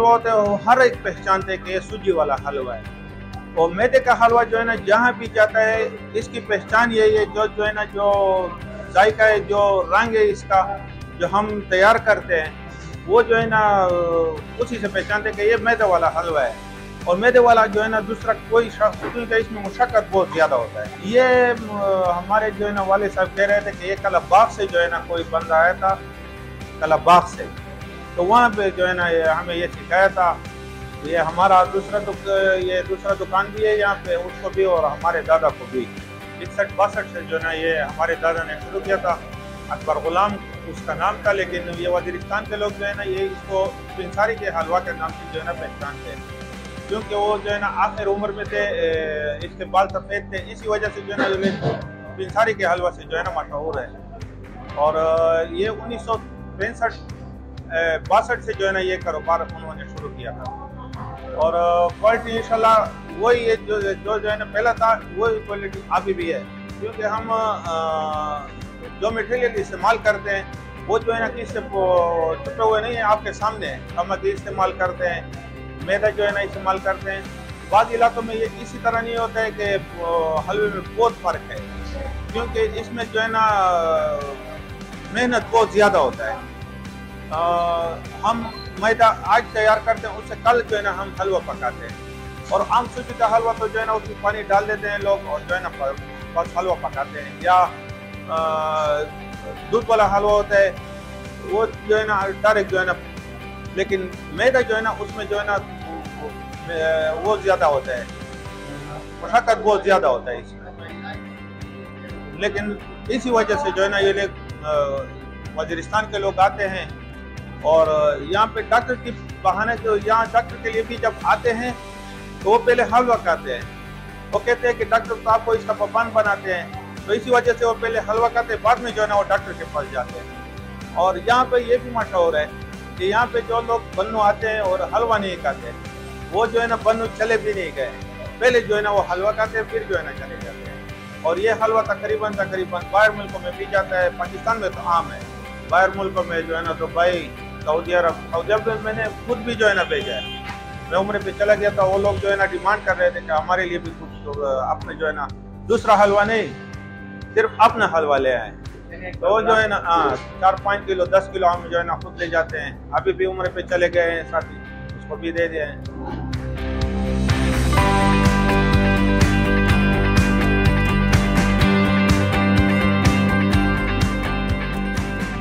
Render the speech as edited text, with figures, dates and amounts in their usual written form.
हलवा होता है वो हर एक पहचानते हैं कि ये सूजी वाला हलवा है। और मैदे का हलवा जो है ना जहाँ भी जाता है इसकी पहचान यही है, जो है ना जो जायका है, जो रंग है इसका जो हम तैयार करते हैं वो जो है ना उसी से पहचानते हैं कि ये मैदे वाला हलवा है। और मैदे वाला जो है ना दूसरा कोई शख्स, क्योंकि इसमें मुशक्कत बहुत ज़्यादा होता है। ये हमारे जो है ना वाले साहब कह रहे थे कि ये कलाबाग से जो है ना कोई बंदा आया था, कलाबाग से, तो वहाँ पे जो है ना हमें ये सिखाया था। ये हमारा दूसरा दुकान भी है यहाँ पे, उसको भी और हमारे दादा को भी 61-62 से जो है ना ये हमारे दादा ने शुरू किया था। अकबर गुलाम उसका नाम था, लेकिन ये वजीरिस्तान के लोग जो है ना ये इसको पिंसारी के हलवा के नाम से जो है ना पहचानते हैं, क्योंकि वो जो है ना आखिर उम्र में थे, इसके बाल सफ़ेद थे, इसी वजह से जो है ना ये पिंसारी के हलवा से जो है ना मशहूर है। और ये 1963-62 से जो है ना ये कारोबार उन्होंने शुरू किया था। और क्वालिटी इंशाल्लाह वही है जो है ना पहला था, वही क्वालिटी अभी भी है, क्योंकि हम जो मटेरियल इस्तेमाल करते हैं वो जो है ना किसी से छुपे हुए नहीं है, आपके सामने है। हम इस्तेमाल करते हैं, मैदा जो है ना इस्तेमाल करते हैं। बाद इलाकों में ये इसी तरह नहीं होता है कि हलवे में बहुत फ़र्क है, क्योंकि इसमें जो है ना मेहनत बहुत ज़्यादा होता है। हम मैदा आज तैयार करते हैं, उससे कल जो है ना हम हलवा पकाते हैं। और आम सूजी का हलवा तो जो है ना उसमें पानी डाल देते हैं लोग और जो है ना बस हलवा पकाते हैं। या दूध वाला हलवा होता है वो जो है ना डायरेक्ट जो है ना, लेकिन मैदा जो है ना उसमें जो है ना वो ज़्यादा होता है, मशक्क़त बहुत ज़्यादा होता है इसमें। लेकिन इसी वजह से जो है ना ये लोग वजीरिस्तान के लोग आते हैं और यहाँ पे डॉक्टर की बहाने तो यहाँ डॉक्टर के लिए भी जब आते हैं तो वो पहले हलवा खाते हैं। वो कहते हैं कि डॉक्टर तो आपको इसका पकवान बनाते हैं, तो इसी वजह से वो पहले हलवा खाते हैं, बाद में जो है ना वो डॉक्टर के पास जाते हैं। और यहाँ पे ये भी मशहूर है कि यहाँ पे जो लोग बन्नू आते हैं और हलवा नहीं खाते, वो जो है ना बन्नू चले भी नहीं गए, पहले जो है ना वो हलवा खाते हैं, फिर जो है ना चले जाते हैं। और ये हलवा तकरीबन बाहर मुल्कों में भी जाता है। पाकिस्तान में तो आम है, बाहर मुल्कों में जो है ना दुबई, सऊदी अरब में मैंने खुद भी जो है ना भेजा है। मैं उम्र पे चला गया था, वो लोग जो है ना डिमांड कर रहे थे कि हमारे लिए भी कुछ अपने जो है ना दूसरा हलवा नहीं, सिर्फ अपना हलवा ले आए। तो जो है ना 4-5 किलो 10 किलो हम जो है ना खुद ले जाते हैं। अभी भी उम्र पे चले गए हैं साथी, उसको भी दे दिए हैं।